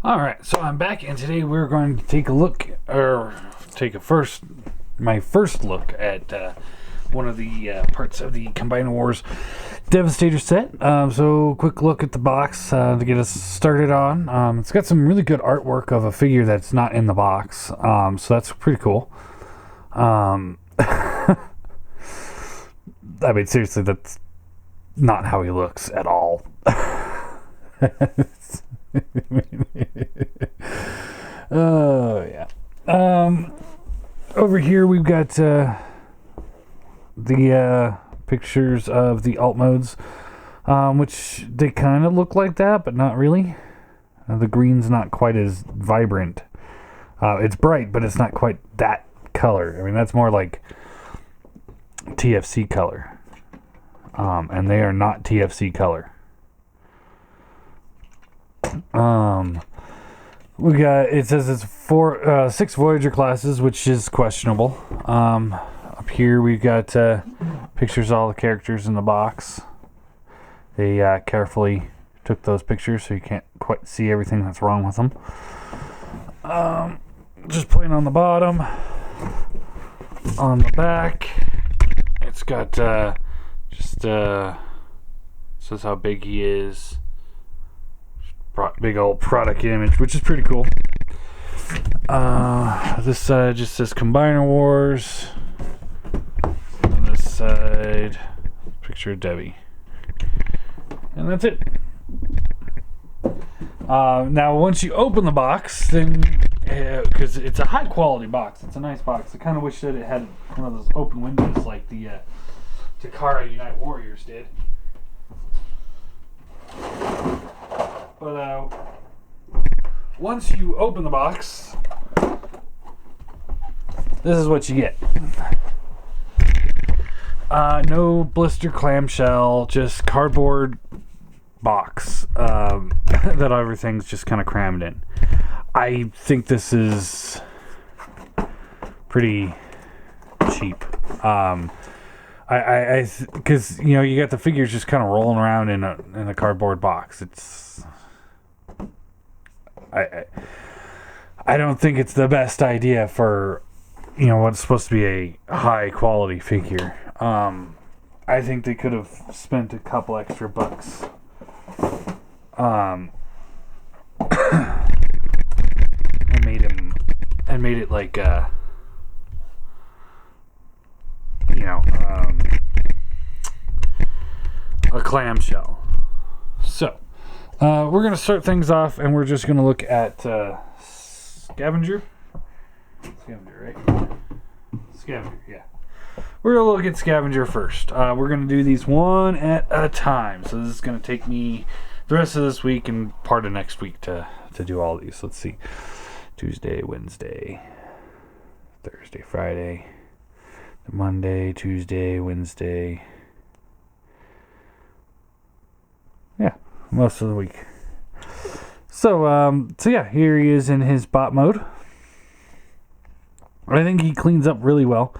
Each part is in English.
All right, so I'm back, and today we're going to take a look, or my first look at one of the parts of the Combiner Wars Devastator set. So quick look at the box to get us started on. It's got some really good artwork of a figure that's not in the box, so that's pretty cool. I mean, seriously, that's not how he looks at all. Oh yeah. Over here we've got the pictures of the alt modes, which they kind of look like that, but not really. The green's not quite as vibrant. It's bright, but it's not quite that color. I mean, that's more like TFC color, and they are not TFC color. We got, it says it's 6 Voyager classes, which is questionable. Up here we've got pictures of all the characters in the box. They carefully took those pictures so you can't quite see everything that's wrong with them. Just plain on the bottom. On the back, it's got says how big he is. Big old product image, which is pretty cool. This side just says Combiner Wars. On this side, picture of Debbie. And that's it. Now, once you open the box, then, because it's a high quality box, it's a nice box. I kind of wish that it had one of those open windows like the Takara Unite Warriors did. But once you open the box, this is what you get. No blister clamshell, just cardboard box that everything's just kind of crammed in. I think this is pretty cheap. Because you got the figures just kind of rolling around in a cardboard box. I don't think it's the best idea for what's supposed to be a high quality figure. I think they could have spent a couple extra bucks and made it like a clamshell. So we're going to start things off, and we're just going to look at Scavenger. Scavenger, right? Scavenger, yeah. We're going to look at Scavenger first. We're going to do these one at a time. So this is going to take me the rest of this week and part of next week to do all these. Let's see. Tuesday, Wednesday, Thursday, Friday, Monday, Tuesday, Wednesday. Yeah, most of the week. So yeah, here he is in his bot mode. I think he cleans up really well.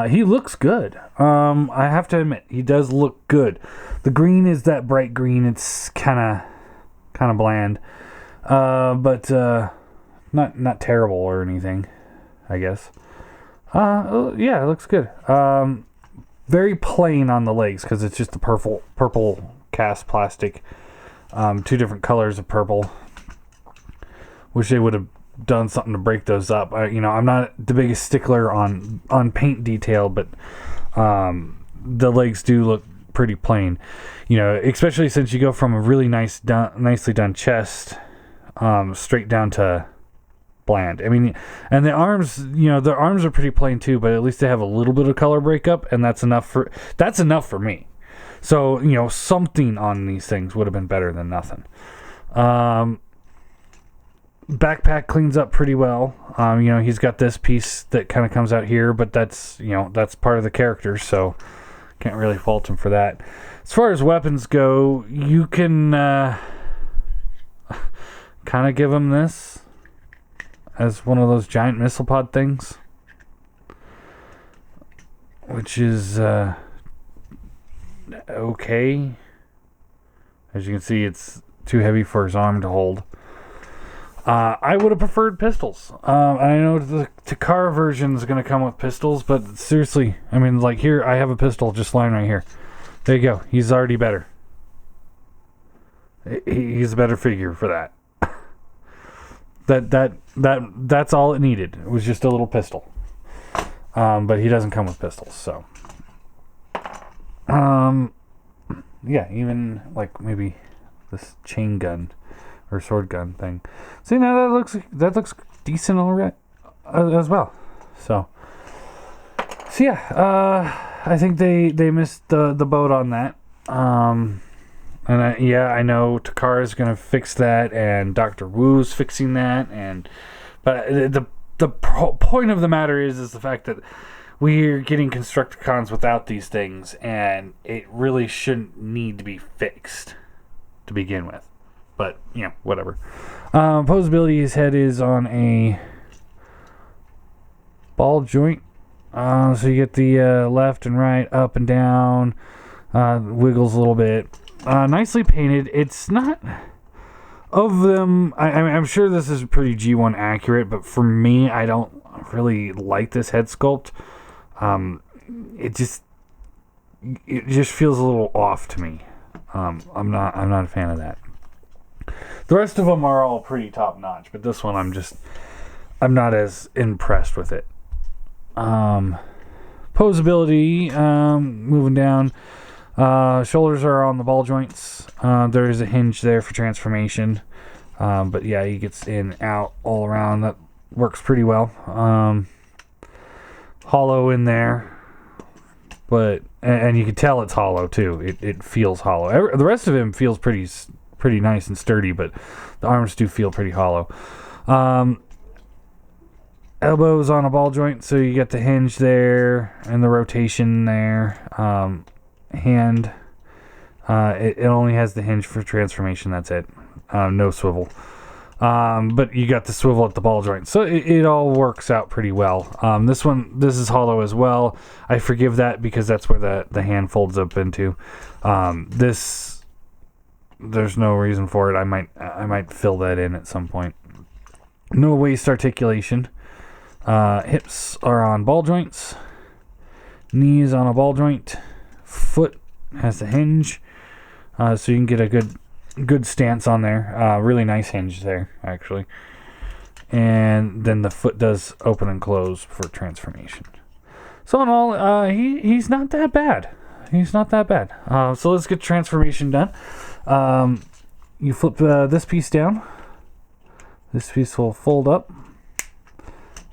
He looks good. I have to admit, he does look good. The green is that bright green. It's kind of bland, but not terrible or anything, I guess. Yeah, it looks good. Very plain on the legs because it's just the purple cast plastic. 2 different colors of purple. Wish they would have done something to break those up. I'm not the biggest stickler on paint detail, but the legs do look pretty plain. Especially since you go from a really nicely done chest straight down to bland. I mean, and the arms, their arms are pretty plain too, but at least they have a little bit of color breakup, and that's enough for me. So, something on these things would have been better than nothing. Backpack cleans up pretty well. He's got this piece that kind of comes out here, but that's part of the character, so can't really fault him for that. As far as weapons go, you can kind of give him this as one of those giant missile pod things, which is okay. As you can see, it's too heavy for his arm to hold. I would have preferred pistols. I know the Takara version is going to come with pistols, but seriously, I mean, like here, I have a pistol just lying right here. There you go. He's already better. He's a better figure for that. That's all it needed. It was just a little pistol. But he doesn't come with pistols, so. Yeah, even like maybe this chain gun or sword gun thing. See, now that looks decent already as well. So yeah, I think they missed the boat on that. And I know Takara's gonna fix that, and Dr. Wu's fixing that, but the point of the matter is the fact that we're getting Constructicons without these things, and it really shouldn't need to be fixed to begin with. But whatever. Posability, his head is on a ball joint, so you get the left and right, up and down, wiggles a little bit. Nicely painted. It's not of them. I'm sure this is pretty G1 accurate, but for me, I don't really like this head sculpt. It just feels a little off to me. I'm not a fan of that. The rest of them are all pretty top notch, but this one I'm not as impressed with it. Posability, moving down. Shoulders are on the ball joints. There is a hinge there for transformation. But yeah, he gets in, out, all around. That works pretty well. Hollow in there. But and you can tell it's hollow too. It feels hollow. The rest of him feels pretty nice and sturdy, but the arms do feel pretty hollow. Elbows on a ball joint, so you get the hinge there and the rotation there. Hand, it only has the hinge for transformation. That's it. No swivel. But you got the swivel at the ball joint, so it all works out pretty well. This is hollow as well. I forgive that because that's where the hand folds up into. There's no reason for it. I might fill that in at some point. No waist articulation. Hips are on ball joints. Knees on a ball joint. Foot has the hinge, so you can get a good stance on there. Really nice hinge there, actually. And then the foot does open and close for transformation. So in all, he's not that bad. He's not that bad. So let's get transformation done. You flip this piece down. This piece will fold up,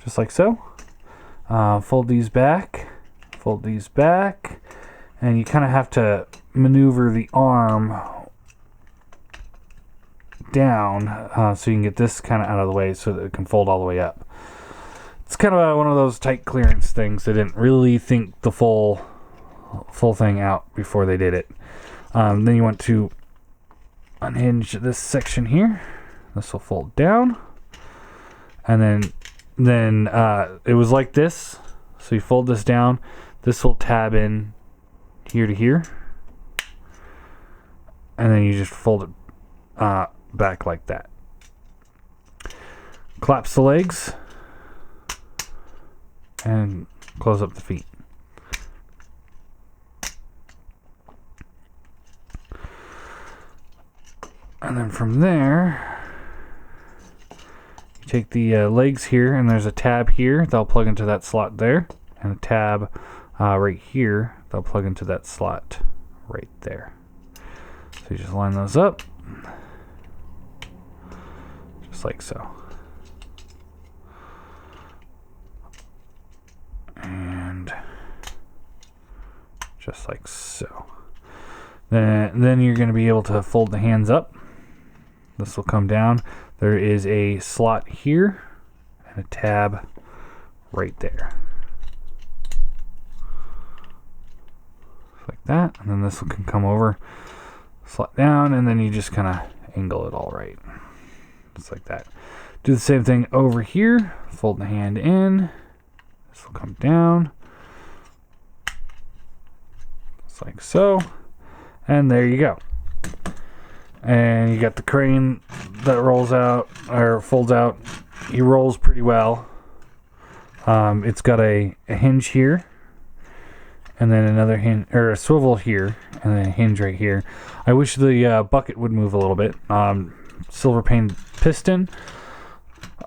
just like so. Fold these back. Fold these back. And you kind of have to maneuver the arm down so you can get this kind of out of the way so that it can fold all the way up. It's kind of one of those tight clearance things. They didn't really think the full thing out before they did it. Then you want to unhinge this section here. This will fold down. And then it was like this. So you fold this down. This will tab in here to here, and then you just fold it back like that. Collapse the legs and close up the feet. And then from there, you take the legs here, and there's a tab here. They'll plug into that slot there, and a tab right here. They'll plug into that slot right there. So you just line those up, just like so. And just like so. Then you're going to be able to fold the hands up. This will come down. There is a slot here and a tab right there. Like that, and then this can come over, slot down, and then you just kind of angle it all right, just like that. Do the same thing over here. Fold the hand in. This will come down, just like so, and there you go. And you got the crane that rolls out or folds out. He rolls pretty well. It's got a hinge here, and then another hinge, or a swivel here, and then a hinge right here. I wish the bucket would move a little bit. Silver pane piston.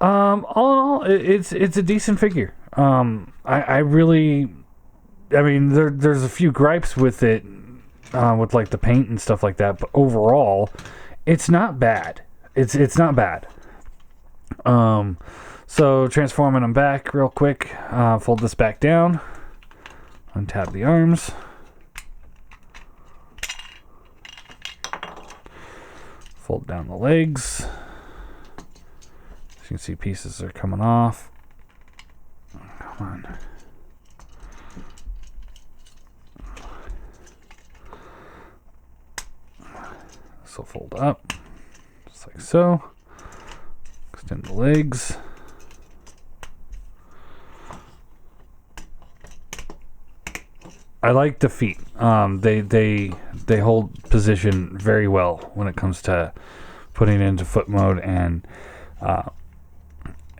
All in all, it's a decent figure. I mean, there's a few gripes with it, with like the paint and stuff like that, but overall, it's not bad. It's not bad. So transforming them back real quick. Fold this back down. Untap the arms. Fold down the legs. As you can see, pieces are coming off. Come on. This will fold up, just like so. Extend the legs. I like the feet. They hold position very well when it comes to putting it into foot mode and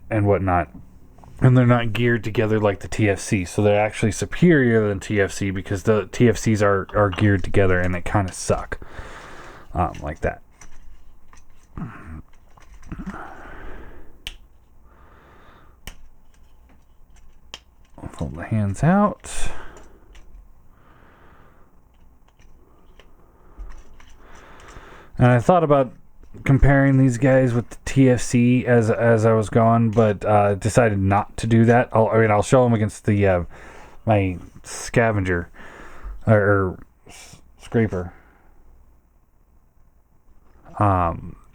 whatnot. And they're not geared together like the TFC, so they're actually superior than TFC because the TFCs are geared together and they kind of suck, like that. I'll fold the hands out. And I thought about comparing these guys with the TFC as I was going, but decided not to do that. I'll show them against the my Scavenger or Scraper,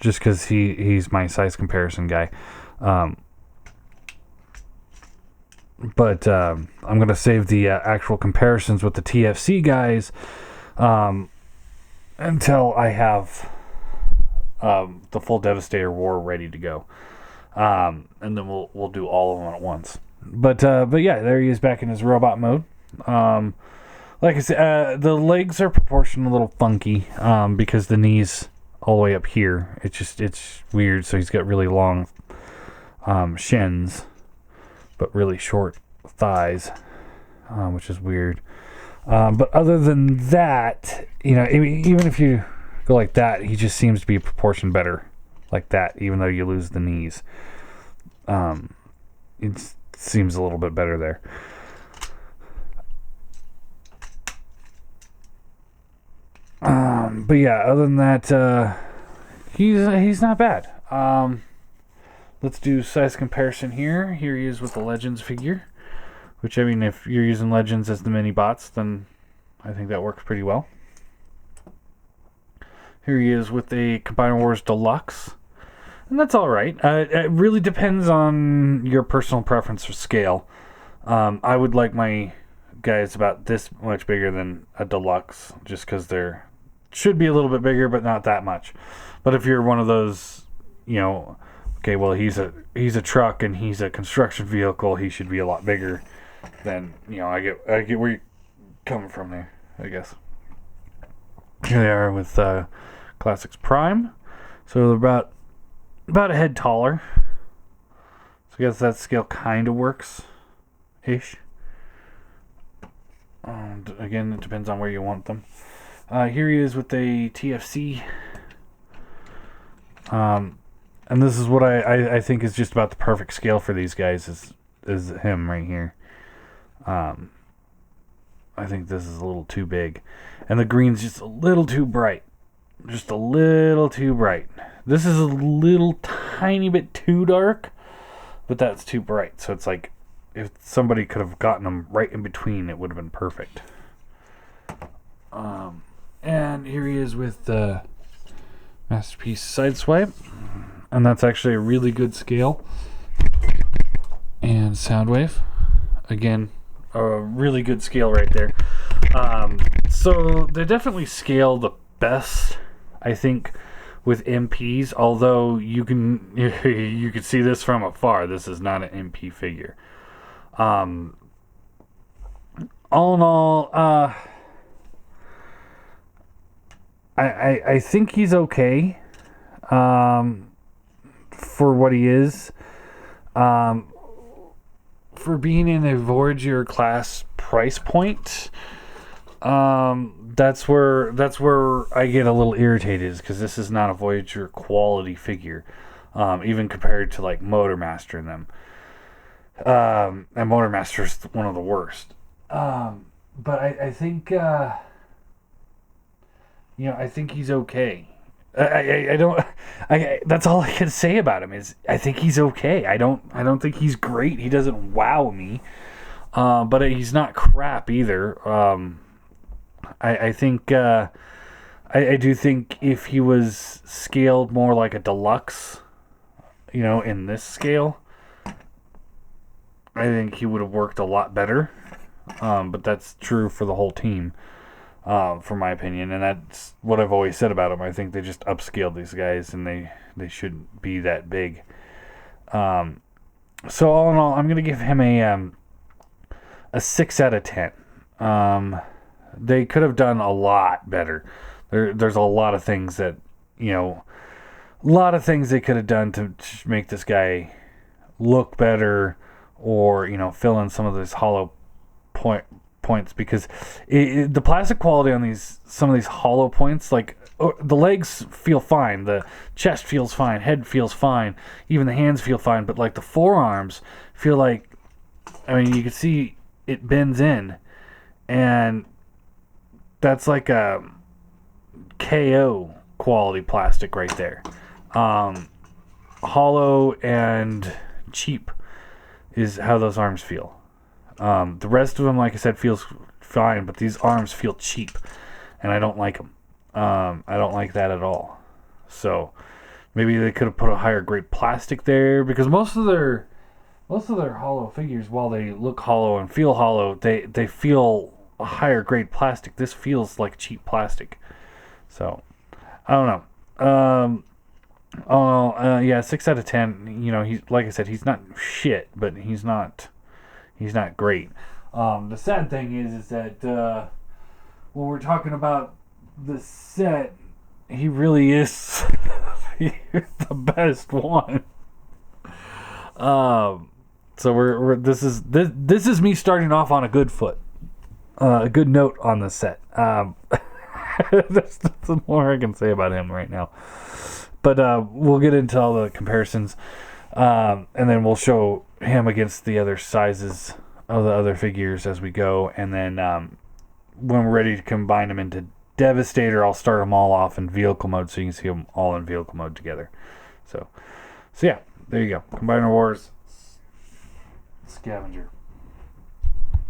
just because he's my size comparison guy. But I'm gonna save the actual comparisons with the TFC guys until I have the full Devastator War ready to go, and then we'll do all of them at once. But yeah, there he is back in his robot mode. Like I said, the legs are proportioned a little funky because the knees all the way up here. It's weird. So he's got really long shins, but really short thighs, which is weird. But other than that, even if you go like that, he just seems to be proportioned better like that, even though you lose the knees. It seems a little bit better there. But yeah, other than that, he's not bad. Let's do size comparison here. Here he is with the Legends figure, which, I mean, if you're using Legends as the mini bots, then I think that works pretty well. Here he is with a Combiner Wars Deluxe, and that's all right. It really depends on your personal preference for scale. I would like my guys about this much bigger than a Deluxe, just because they're should be a little bit bigger, but not that much. But if you're one of those, okay, well, he's a truck and he's a construction vehicle, he should be a lot bigger. Then I get where you're coming from there, I guess. Here they are with Classics Prime, so they're about a head taller. So I guess that scale kind of works, ish. Again, it depends on where you want them. Here he is with a TFC. And this is what I think is just about the perfect scale for these guys is him right here. I think this is a little too big. And the green's just a little too bright. Just a little too bright. This is a little tiny bit too dark, but that's too bright. So it's like, if somebody could have gotten them right in between, it would have been perfect. And here he is with the Masterpiece Sideswipe. And that's actually a really good scale. And Soundwave. Again, a really good scale right there. So they definitely scale the best, I think, with MPs. Although you can see this from afar. This is not an MP figure. All in all, I think he's okay for what he is. For being in a Voyager class price point, that's where I get a little irritated, because this is not a Voyager quality figure, even compared to like Motormaster and them. And Motormaster's one of the worst. But I think I think he's okay. I don't. That's all I can say about him is I think he's okay. I don't think he's great. He doesn't wow me, but he's not crap either. I think I do think if he was scaled more like a deluxe, in this scale, I think he would have worked a lot better. But that's true for the whole team. For my opinion, and that's what I've always said about them. I think they just upscaled these guys, and they shouldn't be that big. So all in all, I'm gonna give him a 6 out of 10. They could have done a lot better. There's a lot of things that a lot of things they could have done to make this guy look better, or fill in some of those hollow points, because the plastic quality on some of these hollow points, like the legs feel fine, the chest feels fine, head feels fine, even the hands feel fine, but like the forearms feel like, you can see it bends in, and that's like a KO quality plastic right there. Hollow and cheap is how those arms feel. The rest of them, like I said, feels fine, but these arms feel cheap, and I don't like them. I don't like that at all. So maybe they could have put a higher grade plastic there, because most of their hollow figures, while they look hollow and feel hollow, they feel a higher grade plastic. This feels like cheap plastic. So I don't know. Yeah, 6 out of 10. He's, like I said, he's not shit, but he's not great. The sad thing is that when we're talking about the set, he really is the best one. So this is me starting off on a good foot, a good note on the set. That's the more I can say about him right now. But we'll get into all the comparisons, and then we'll show him against the other sizes of the other figures as we go, and then when we're ready to combine them into Devastator, I'll start them all off in vehicle mode so you can see them all in vehicle mode together. So yeah, there you go. Combiner Wars Scavenger.